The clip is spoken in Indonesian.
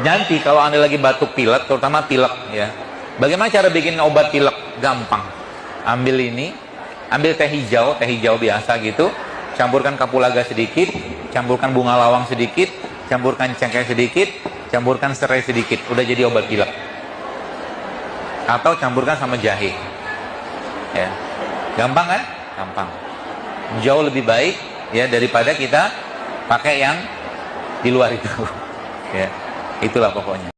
Nanti kalau Anda lagi batuk pilek, terutama pilek ya. Bagaimana cara bikin obat pilek? Gampang. Ambil ini, ambil teh hijau biasa gitu, campurkan kapulaga sedikit, campurkan bunga lawang sedikit, campurkan cengkeh sedikit, campurkan serai sedikit, udah jadi obat pilek. Atau campurkan sama jahe. Ya. Gampang kan? Gampang. Jauh lebih baik ya daripada kita pakai yang di luar itu. Ya. Itulah pokoknya.